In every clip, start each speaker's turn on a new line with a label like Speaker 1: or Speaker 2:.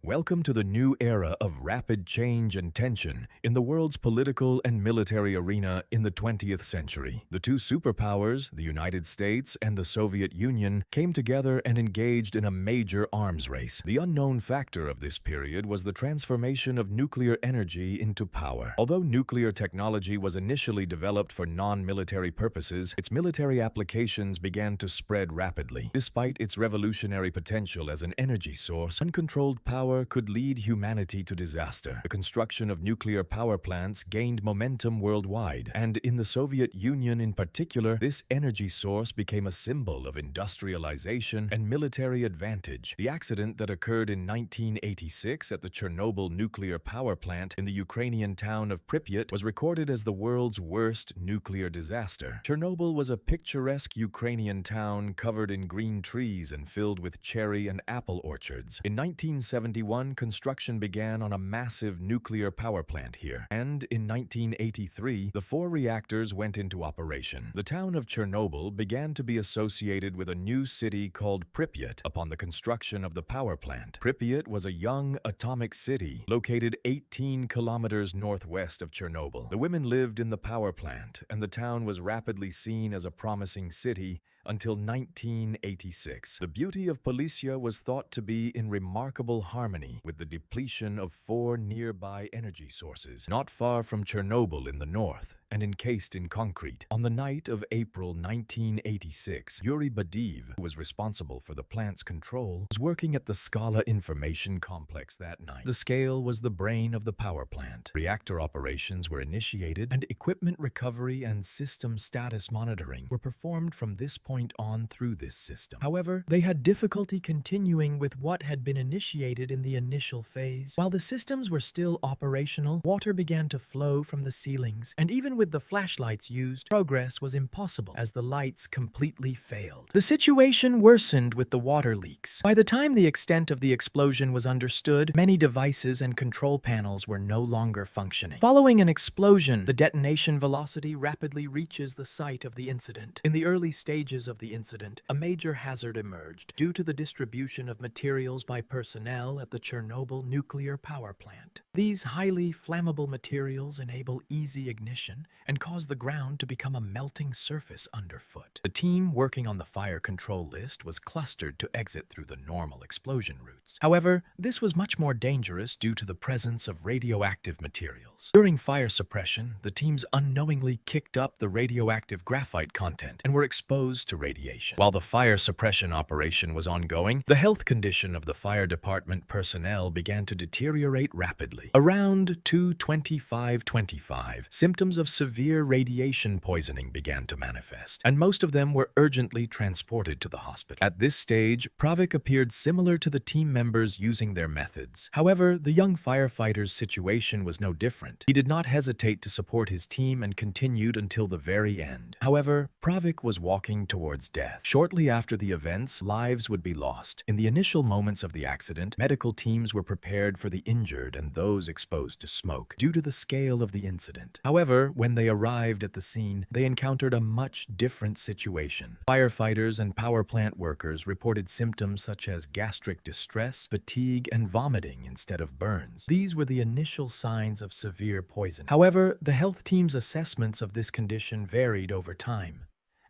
Speaker 1: Welcome to the new era of rapid change and tension in the world's political and military arena in the 20th century. The two superpowers, the United States and the Soviet Union, came together and engaged in a major arms race. The unknown factor of this period was the transformation of nuclear energy into power. Although nuclear technology was initially developed for non-military purposes, its military applications began to spread rapidly. Despite its revolutionary potential as an energy source, uncontrolled power could lead humanity to disaster. The construction of nuclear power plants gained momentum worldwide, and in the Soviet Union in particular, this energy source became a symbol of industrialization and military advantage. The accident that occurred in 1986 at the Chernobyl nuclear power plant in the Ukrainian town of Pripyat was recorded as the world's worst nuclear disaster. Chernobyl was a picturesque Ukrainian town covered in green trees and filled with cherry and apple orchards. In 1971, construction began on a massive nuclear power plant here, and in 1983, the 4 reactors went into operation. The town of Chernobyl began to be associated with a new city called Pripyat upon the construction of the power plant. Pripyat was a young atomic city located 18 kilometers northwest of Chernobyl. The women lived in the power plant, and the town was rapidly seen as a promising city until 1986. The beauty of Polisia was thought to be in remarkable harmony with the depletion of 4 nearby energy sources, not far from Chernobyl in the north and encased in concrete. On the night of April 1986, Yuri Badiv, who was responsible for the plant's control, was working at the Scala Information Complex that night. The scale was the brain of the power plant. Reactor operations were initiated, and equipment recovery and system status monitoring were performed from this point on through this system. However, they had difficulty continuing with what had been initiated in the initial phase. While the systems were still operational, water began to flow from the ceilings, and even with the flashlights used, progress was impossible as the lights completely failed. The situation worsened with the water leaks. By the time the extent of the explosion was understood, many devices and control panels were no longer functioning. Following an explosion, the detonation velocity rapidly reaches the site of the incident. In the early stages of the incident, a major hazard emerged due to the distribution of materials by personnel at the Chernobyl nuclear power plant. These highly flammable materials enable easy ignition and cause the ground to become a melting surface underfoot. The team working on the fire control list was clustered to exit through the normal explosion routes. However, this was much more dangerous due to the presence of radioactive materials. During fire suppression, the teams unknowingly kicked up the radioactive graphite content and were exposed to radiation. While the fire suppression operation was ongoing, the health condition of the fire department personnel began to deteriorate rapidly. Around 2:25, symptoms of severe radiation poisoning began to manifest, and most of them were urgently transported to the hospital. At this stage, Pravik appeared similar to the team members using their methods. However, the young firefighter's situation was no different. He did not hesitate to support his team and continued until the very end. However, Pravik was walking towards death. Shortly after the events, lives would be lost. In the initial moments of the accident, medical teams were prepared for the injured and those exposed to smoke due to the scale of the incident. However, when they arrived at the scene, they encountered a much different situation. Firefighters and power plant workers reported symptoms such as gastric distress, fatigue, and vomiting instead of burns. These were the initial signs of severe poisoning. However, the health team's assessments of this condition varied over time.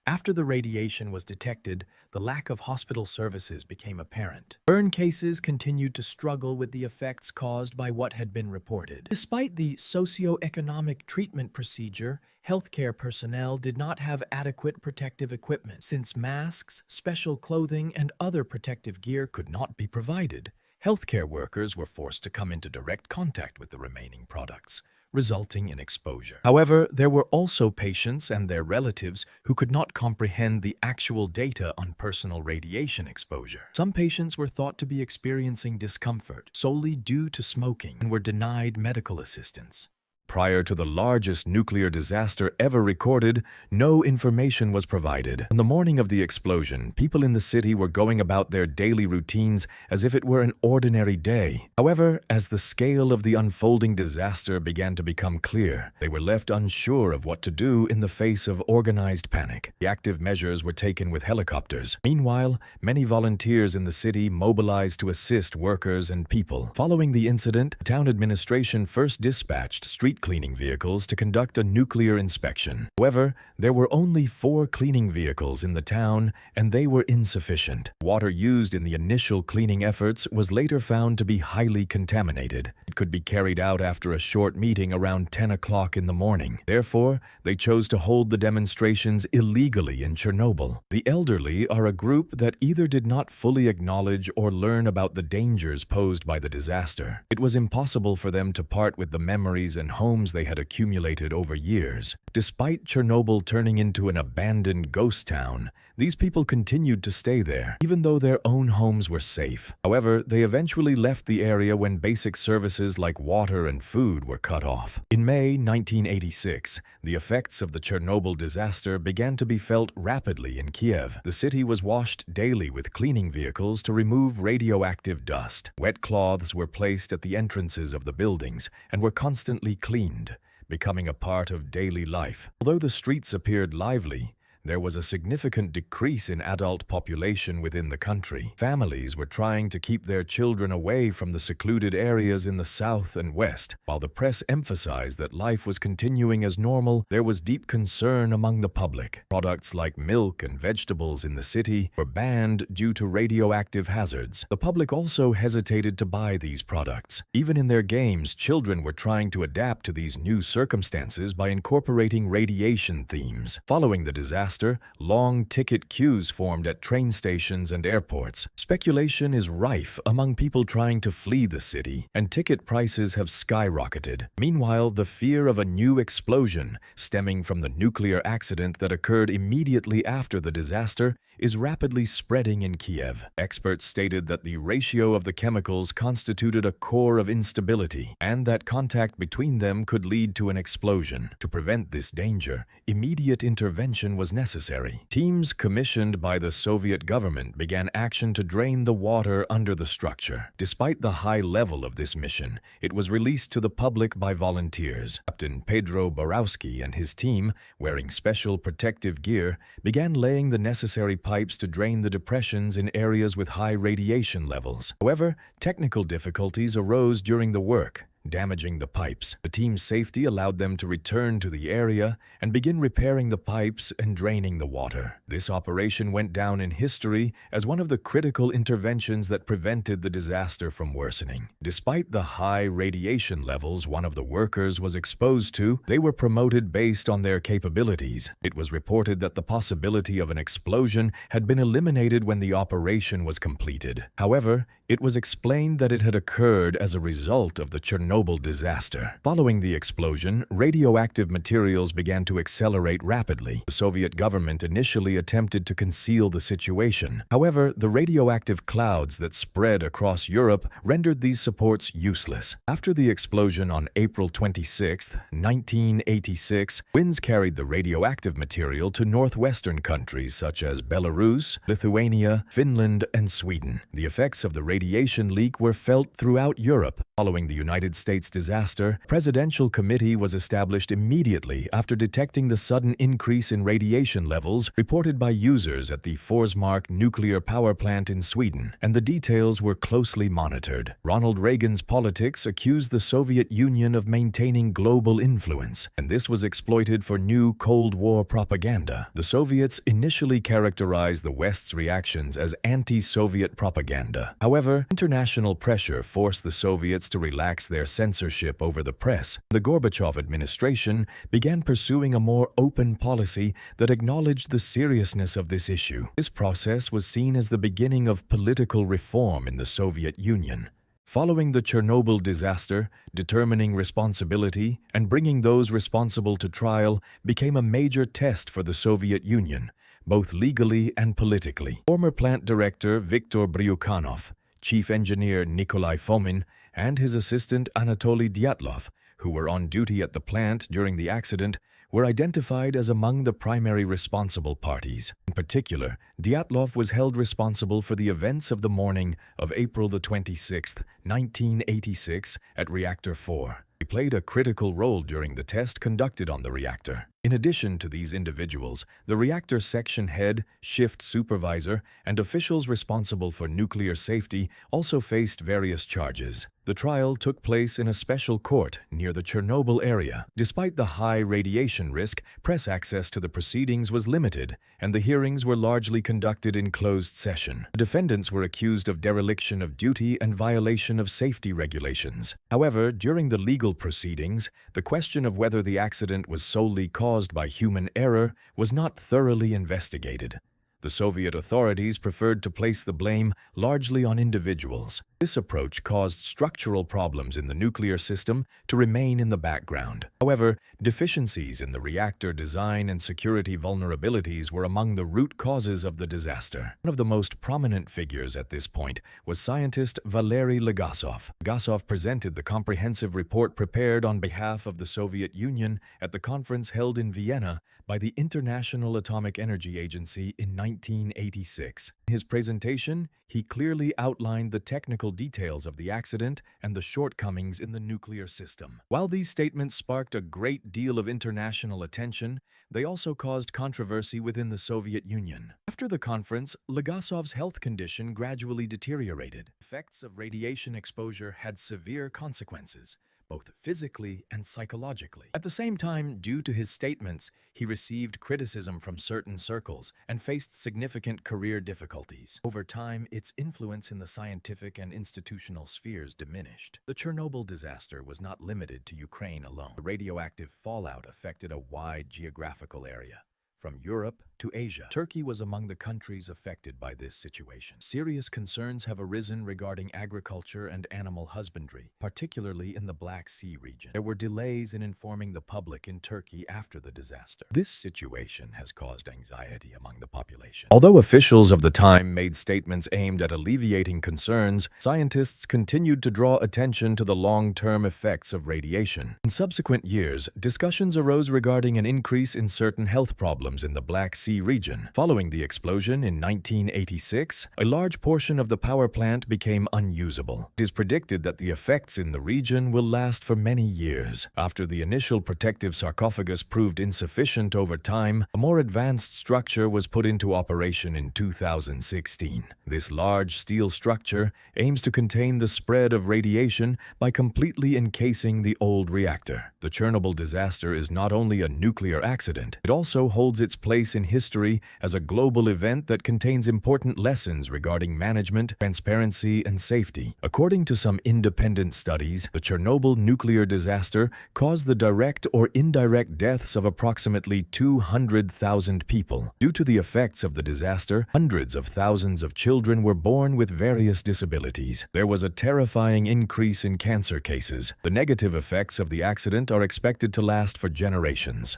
Speaker 1: After the radiation was detected, the lack of hospital services became apparent. Burn cases continued to struggle with the effects caused by what had been reported. Despite the socio-economic treatment procedure, healthcare personnel did not have adequate protective equipment. Since masks, special clothing, and other protective gear could not be provided, healthcare workers were forced to come into direct contact with the remaining products, resulting in exposure. However, there were also patients and their relatives who could not comprehend the actual data on personal radiation exposure. Some patients were thought to be experiencing discomfort solely due to smoking and were denied medical assistance. Prior to the largest nuclear disaster ever recorded, no information was provided. On the morning of the explosion, people in the city were going about their daily routines as if it were an ordinary day. However, as the scale of the unfolding disaster began to become clear, they were left unsure of what to do in the face of organized panic. The active measures were taken with helicopters. Meanwhile, many volunteers in the city mobilized to assist workers and people. Following the incident, the town administration first dispatched street cleaning vehicles to conduct a nuclear inspection. However, there were only 4 cleaning vehicles in the town, and they were insufficient. Water used in the initial cleaning efforts was later found to be highly contaminated. It could be carried out after a short meeting around 10 o'clock in the morning. Therefore, they chose to hold the demonstrations illegally in Chernobyl. The elderly are a group that either did not fully acknowledge or learn about the dangers posed by the disaster. It was impossible for them to part with the memories and homes they had accumulated over years. Despite Chernobyl turning into an abandoned ghost town, these people continued to stay there, even though their own homes were safe. However, they eventually left the area when basic services like water and food were cut off. In May 1986, the effects of the Chernobyl disaster began to be felt rapidly in Kiev. The city was washed daily with cleaning vehicles to remove radioactive dust. Wet cloths were placed at the entrances of the buildings and were constantly cleaned, becoming a part of daily life. Although the streets appeared lively, there was a significant decrease in adult population within the country. Families were trying to keep their children away from the secluded areas in the south and west. While the press emphasized that life was continuing as normal, there was deep concern among the public. Products like milk and vegetables in the city were banned due to radioactive hazards. The public also hesitated to buy these products. Even in their games, children were trying to adapt to these new circumstances by incorporating radiation themes. Following the disaster, long ticket queues formed at train stations and airports. Speculation is rife among people trying to flee the city, and ticket prices have skyrocketed. Meanwhile, the fear of a new explosion stemming from the nuclear accident that occurred immediately after the disaster is rapidly spreading in Kiev. Experts stated that the ratio of the chemicals constituted a core of instability, and that contact between them could lead to an explosion. To prevent this danger, immediate intervention was necessary. Teams commissioned by the Soviet government began action to drain the water under the structure. Despite the high level of this mission, it was released to the public by volunteers. Captain Pedro Borowski and his team, wearing special protective gear, began laying the necessary pipes to drain the depressions in areas with high radiation levels. However, technical difficulties arose during the work, damaging the pipes. The team's safety allowed them to return to the area and begin repairing the pipes and draining the water. This operation went down in history as one of the critical interventions that prevented the disaster from worsening. Despite the high radiation levels one of the workers was exposed to, they were promoted based on their capabilities. It was reported that the possibility of an explosion had been eliminated when the operation was completed. However, it was explained that it had occurred as a result of the Chernobyl disaster. Following the explosion, radioactive materials began to accelerate rapidly. The Soviet government initially attempted to conceal the situation. However, the radioactive clouds that spread across Europe rendered these supports useless. After the explosion on April 26, 1986, winds carried the radioactive material to northwestern countries such as Belarus, Lithuania, Finland, and Sweden. The effects of the radiation leak were felt throughout Europe. Following the United States disaster, a presidential committee was established immediately after detecting the sudden increase in radiation levels reported by users at the Forsmark nuclear power plant in Sweden, and the details were closely monitored. Ronald Reagan's politics accused the Soviet Union of maintaining global influence, and this was exploited for new Cold War propaganda. The Soviets initially characterized the West's reactions as anti-Soviet propaganda. However, international pressure forced the Soviets to relax their censorship over the press. The Gorbachev administration began pursuing a more open policy that acknowledged the seriousness of this issue. This process was seen as the beginning of political reform in the Soviet Union. Following the Chernobyl disaster, determining responsibility and bringing those responsible to trial became a major test for the Soviet Union, both legally and politically. Former plant director Viktor Bryukhanov, Chief Engineer Nikolai Fomin, and his assistant Anatoly Dyatlov, who were on duty at the plant during the accident, were identified as among the primary responsible parties. In particular, Dyatlov was held responsible for the events of the morning of April 26, 1986, at Reactor 4. He played a critical role during the test conducted on the reactor. In addition to these individuals, the reactor section head, shift supervisor, and officials responsible for nuclear safety also faced various charges. The trial took place in a special court near the Chernobyl area. Despite the high radiation risk, press access to the proceedings was limited, and the hearings were largely conducted in closed session. The defendants were accused of dereliction of duty and violation of safety regulations. However, during the legal proceedings, the question of whether the accident was solely caused by human error was not thoroughly investigated. The Soviet authorities preferred to place the blame largely on individuals. This approach caused structural problems in the nuclear system to remain in the background. However, deficiencies in the reactor design and security vulnerabilities were among the root causes of the disaster. One of the most prominent figures at this point was scientist Valery Legasov. Legasov presented the comprehensive report prepared on behalf of the Soviet Union at the conference held in Vienna by the International Atomic Energy Agency in 1986. In his presentation, he clearly outlined the technical details of the accident and the shortcomings in the nuclear system. While these statements sparked a great deal of international attention, they also caused controversy within the Soviet Union. After the conference, Legasov's health condition gradually deteriorated. Effects of radiation exposure had severe consequences, both physically and psychologically. At the same time, due to his statements, he received criticism from certain circles and faced significant career difficulties. Over time, its influence in the scientific and institutional spheres diminished. The Chernobyl disaster was not limited to Ukraine alone. The radioactive fallout affected a wide geographical area. From Europe to Asia, Turkey was among the countries affected by this situation. Serious concerns have arisen regarding agriculture and animal husbandry, particularly in the Black Sea region. There were delays in informing the public in Turkey after the disaster. This situation has caused anxiety among the population. Although officials of the time made statements aimed at alleviating concerns, scientists continued to draw attention to the long-term effects of radiation. In subsequent years, discussions arose regarding an increase in certain health problems in the Black Sea region. Following the explosion in 1986, a large portion of the power plant became unusable. It is predicted that the effects in the region will last for many years. After the initial protective sarcophagus proved insufficient over time, a more advanced structure was put into operation in 2016. This large steel structure aims to contain the spread of radiation by completely encasing the old reactor. The Chernobyl disaster is not only a nuclear accident, it also holds its place in history as a global event that contains important lessons regarding management, transparency, and safety. According to some independent studies, the Chernobyl nuclear disaster caused the direct or indirect deaths of approximately 200,000 people. Due to the effects of the disaster, hundreds of thousands of children were born with various disabilities. There was a terrifying increase in cancer cases. The negative effects of the accident are expected to last for generations.